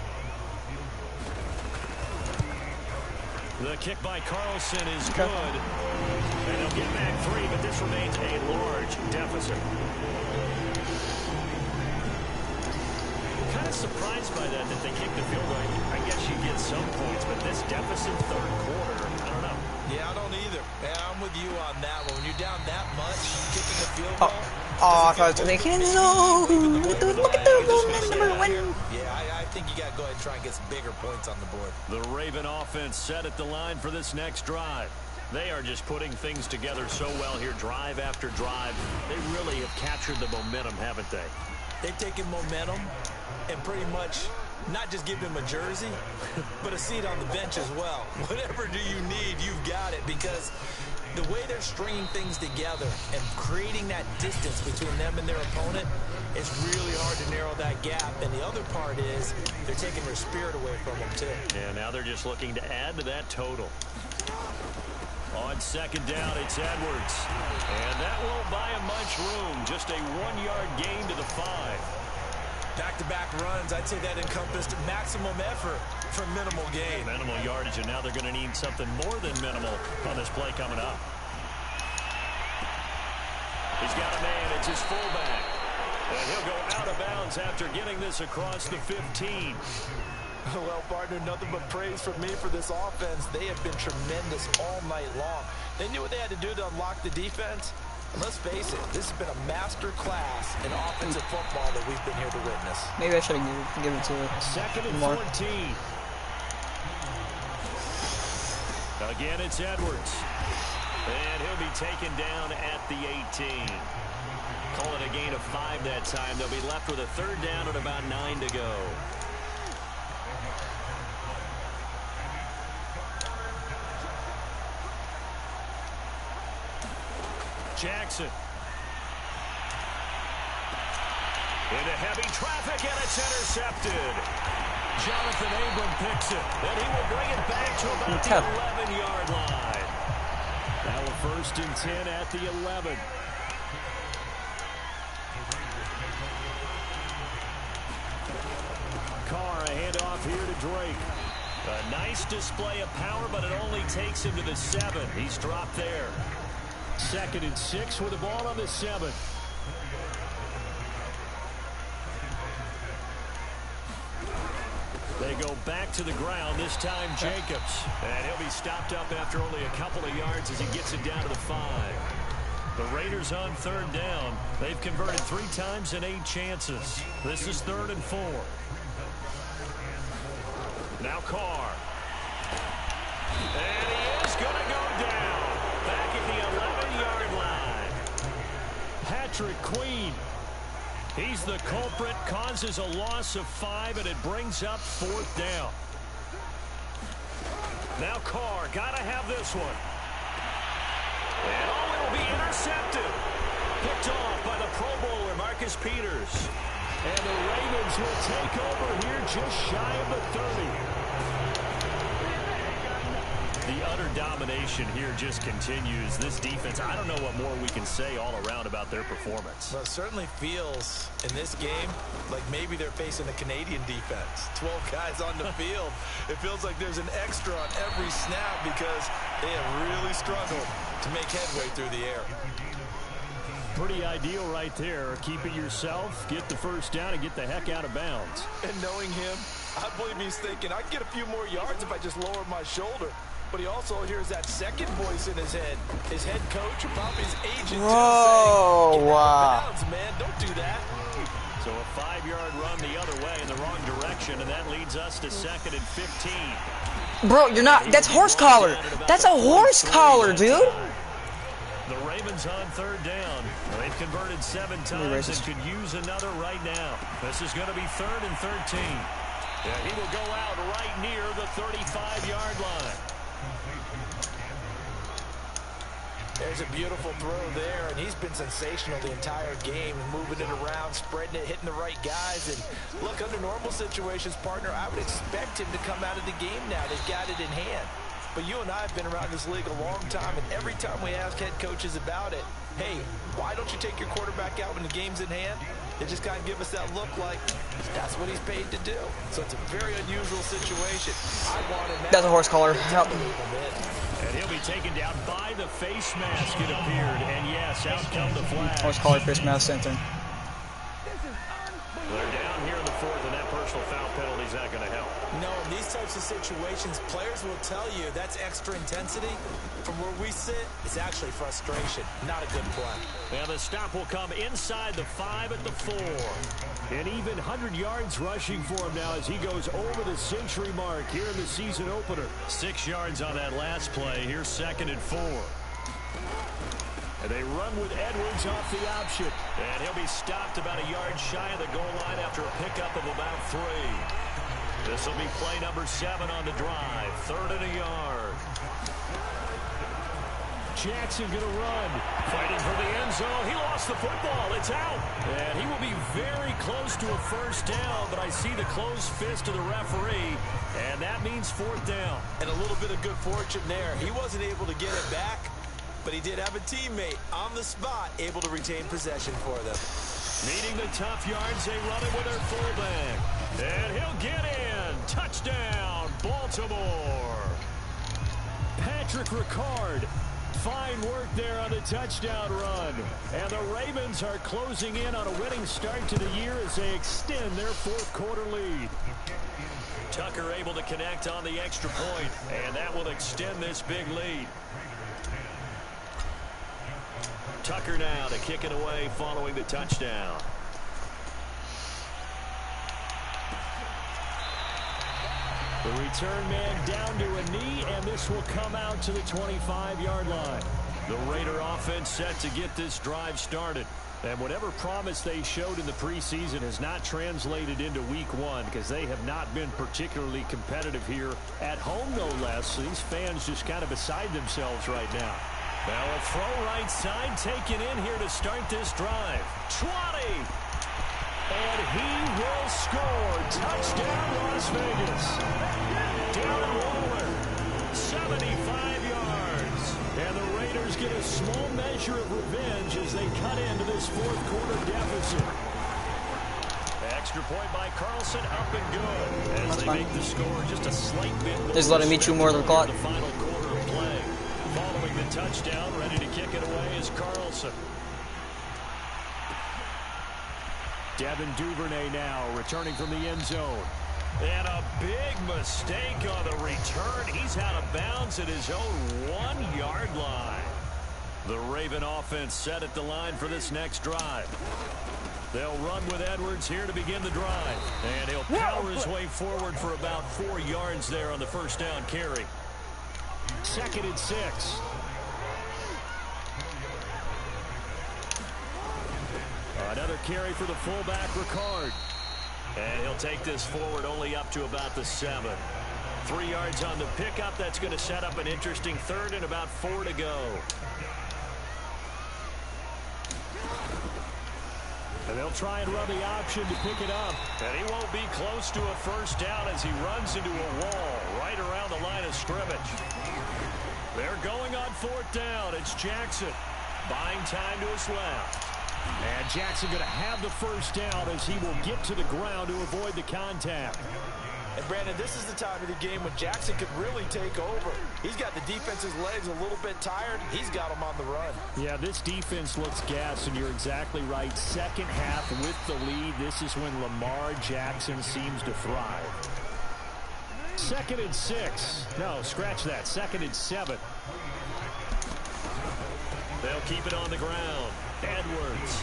The kick by Carlson is good. And they'll get back 3, but this remains a large deficit. Kind of surprised by that they kicked the field goal. I guess you get some points, but this deficit 3rd quarter, I don't know. Yeah, I don't either. Yeah, I'm with you on that one. When you're down that much, kicking the field goal. Oh, I thought it was making no. Look at the number 1. Yeah, I think you got to go ahead and try and get some bigger points on the board. The Raven offense set at the line for this next drive. They are just putting things together so well here, drive after drive. They really have captured the momentum, haven't they? They've taken momentum and pretty much not just give him a jersey, but a seat on the bench as well. Whatever do you need, you've got it, because the way they're stringing things together and creating that distance between them and their opponent, it's really hard to narrow that gap. And the other part is they're taking their spirit away from them, too. Yeah, now they're just looking to add to that total. On 2nd down, it's Edwards. And that won't buy him much room. Just a 1-yard gain to the 5. Back-to-back runs, I'd say that encompassed maximum effort for minimal gain. Minimal yardage, and now they're going to need something more than minimal on this play coming up. He's got a man, it's his fullback. And he'll go out of bounds after getting this across the 15. Well, partner, nothing but praise from me for this offense. They have been tremendous all night long. They knew what they had to do to unlock the defense. And let's face it, this has been a master class in offensive football that we've been here to witness. Maybe I should have given it to 2nd and 14. Again, it's Edwards. And he'll be taken down at the 18. Call it a gain of 5 that time. They'll be left with a 3rd down and about 9 to go. Jackson. Into heavy traffic, and it's intercepted. Jonathan Abram picks it, and he will bring it back to about the 11-yard line. Now a 1st and 10 at the 11. Carr, a handoff here to Drake. A nice display of power, but it only takes him to the 7. He's dropped there. 2nd and 6 with the ball on the 7. They go back to the ground, this time Jacobs. And he'll be stopped up after only a couple of yards as he gets it down to the 5. The Raiders on 3rd down. They've converted 3 times in 8 chances. This is 3rd and 4. Now Carr. And he is going to go down. Back at the 11-yard line. Patrick Queen. He's the culprit, causes a loss of 5, and it brings up 4th down. Now Carr, gotta have this one. And it'll be intercepted. Picked off by the Pro Bowler, Marcus Peters. And the Ravens will take over here just shy of the 30. The utter domination here just continues. This defense, I don't know what more we can say all around about their performance. Well, it certainly feels in this game like maybe they're facing a Canadian defense. 12 guys on the field. It feels like there's an extra on every snap because they have really struggled to make headway through the air. Pretty ideal right there. Keep it yourself, get the first down, and get the heck out of bounds. And knowing him, I believe he's thinking, I can get a few more yards if I just lower my shoulder. But he also hears that second voice in his head. His head coach or probably his agent saying, get out of bounds, man. Don't do that. So a 5-yard run the other way in the wrong direction, and that leads us to 2nd and 15. Bro, you're not. That's horse collar. That's a horse collar, dude. The Ravens on 3rd down. They've converted 7 times and could use another right now. This is going to be 3rd and 13. Yeah, he will go out right near the 35-yard line. There's a beautiful throw there, and he's been sensational the entire game, moving it around, spreading it, hitting the right guys. And look, under normal situations, partner, I would expect him to come out of the game now. They've got it in hand. But you and I have been around this league a long time, and every time we ask head coaches about it, hey, why don't you take your quarterback out when the game's in hand? They just kind of give us that look like that's what he's paid to do. So it's a very unusual situation. I want him. That's a horse collar. Yep. And he'll be taken down by the face mask, it appeared. And yes, out come the flag. Horse collar, face mask, center. They're down here in the 4th, and that personal foul penalty is not going to help. No, in these types of situations, players will tell you that's extra intensity. From where we sit, it's actually frustration. Not a good play. And the stop will come inside the 5 at the 4. And even 100 yards rushing for him now as he goes over the century mark here in the season opener. 6 yards on that last play. Here's 2nd and 4. And they run with Edwards off the option. And he'll be stopped about a yard shy of the goal line after a pickup of about 3. This will be play number 7 on the drive. 3rd and a yard. Jackson going to run. Fighting for the end zone. He lost the football. It's out. And he will be very close to a first down, but I see the closed fist of the referee, and that means 4th down. And a little bit of good fortune there. He wasn't able to get it back, but he did have a teammate on the spot able to retain possession for them. Needing the tough yards, they run it with their fullback. And he'll get in. Touchdown, Baltimore. Patrick Ricard. Fine work there on the touchdown run. And the Ravens are closing in on a winning start to the year as they extend their 4th quarter lead. Tucker able to connect on the extra point, and that will extend this big lead. Tucker now to kick it away following the touchdown. The return man down to a knee, and this will come out to the 25-yard line. The Raider offense set to get this drive started. And whatever promise they showed in the preseason has not translated into week 1 because they have not been particularly competitive here at home, no less. So these fans just kind of beside themselves right now. Now a throw right side taken in here to start this drive. 20! And he will score. Touchdown, Las Vegas. Darren Waller, 75 yards. And the Raiders get a small measure of revenge as they cut into this 4th quarter deficit. Extra point by Carlson, up and good. As they make the score just a slight bit more. Just let him meet you more than caught. The final quarter of play. Following the touchdown, ready to kick it away is Carlson. Devin Duvernay now returning from the end zone. And a big mistake on the return. He's out of bounds at his own 1-yard line. The Raven offense set at the line for this next drive. They'll run with Edwards here to begin the drive. And he'll power his way forward for about 4 yards there on the first down carry. 2nd and 6. Another carry for the fullback, Ricard. And he'll take this forward only up to about the 7. 3 yards on the pickup. That's going to set up an interesting 3rd and about 4 to go. And they'll try and run the option to pick it up. And he won't be close to a first down as he runs into a wall right around the line of scrimmage. They're going on 4th down. It's Jackson buying time to his left. And Jackson going to have the first down as he will get to the ground to avoid the contact. And Brandon, this is the time of the game when Jackson could really take over. He's got the defense's legs a little bit tired. He's got them on the run. Yeah, this defense looks gassed, and you're exactly right. Second half with the lead, this is when Lamar Jackson seems to thrive. 2nd and 6. No, scratch that. 2nd and 7. They'll keep it on the ground. Edwards.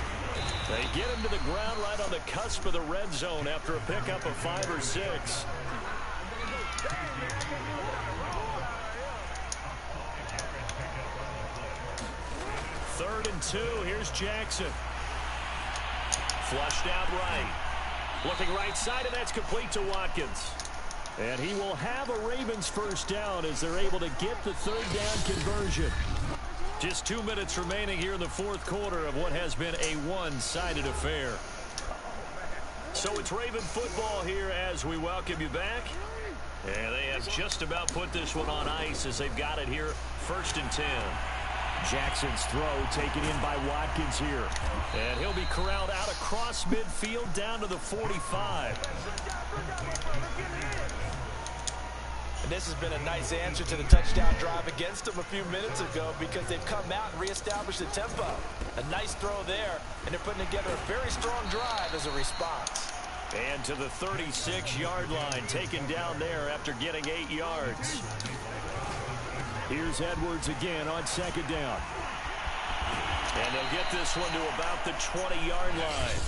They get him to the ground right on the cusp of the red zone after a pickup of 5 or 6. Third and 2. Here's Jackson. Flushed out right. Looking right side, and that's complete to Watkins. And he will have a Ravens first down as they're able to get the 3rd down conversion. Just 2 minutes remaining here in the 4th quarter of what has been a one-sided affair. So it's Raven football here as we welcome you back. And they have just about put this one on ice as they've got it here 1st and 10. Jackson's throw taken in by Watkins here. And he'll be corralled out across midfield down to the 45. And this has been a nice answer to the touchdown drive against them a few minutes ago because they've come out and reestablished the tempo. A nice throw there, and they're putting together a very strong drive as a response. And to the 36-yard line, taken down there after getting 8 yards. Here's Edwards again on 2nd down. And they'll get this one to about the 20-yard line.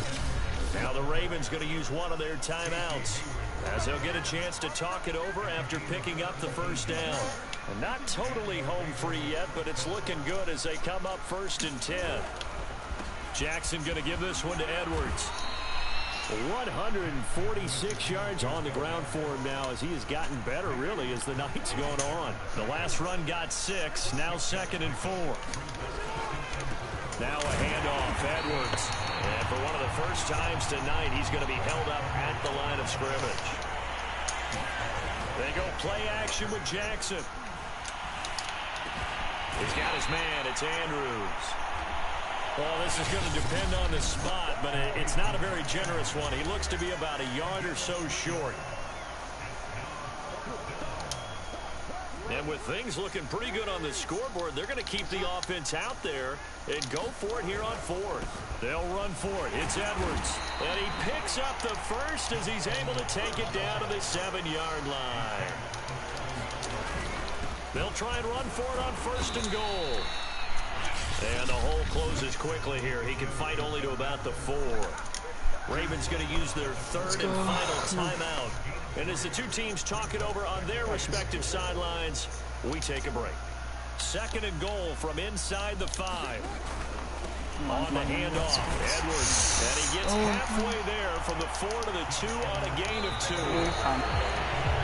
Now the Ravens going to use one of their timeouts as they'll get a chance to talk it over after picking up the first down. And not totally home free yet, but it's looking good as they come up 1st and 10. Jackson going to give this one to Edwards. 146 yards on the ground for him now as he has gotten better really as the night's going on. The last run got 6, now 2nd and 4. Now a handoff, Edwards. And for one of the first times tonight, he's going to be held up at the line of scrimmage. They go play action with Jackson. He's got his man. It's Andrews. Well, this is going to depend on the spot, but it's not a very generous one. He looks to be about a yard or so short. And with things looking pretty good on the scoreboard, they're going to keep the offense out there and go for it here on 4th. They'll run for it. It's Edwards. And he picks up the first as he's able to take it down to the 7-yard line. They'll try and run for it on 1st and goal. And the hole closes quickly here. He can fight only to about the 4. Ravens going to use their 3rd and final timeout. And as the two teams talk it over on their respective sidelines, we take a break. 2nd and goal from inside the 5. On the handoff, Edwards. And he gets halfway there from the 4 to the 2 on a gain of 2.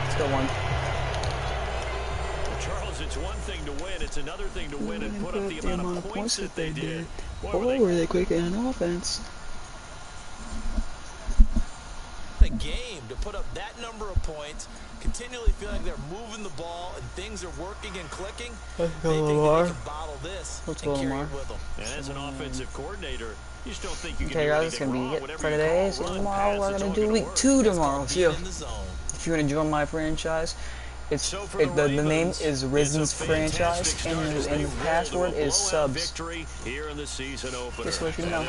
Let's go 1. Charles, it's one thing to win. It's another thing to win and put up the amount of points that they did. Boy, were they quick in offense. A game to put up that number of points, continually feeling like they're moving the ball and things are working and clicking. They think they can bottle this and carry it with them. And as an offensive coordinator, you just don't think you can okay, guys, it's gonna be it for today. See you tomorrow. We're gonna do week 2 tomorrow. So, if you want to join my franchise, the name is Rizen's franchise, and the password is subs. Here in the season opener. Just let you know.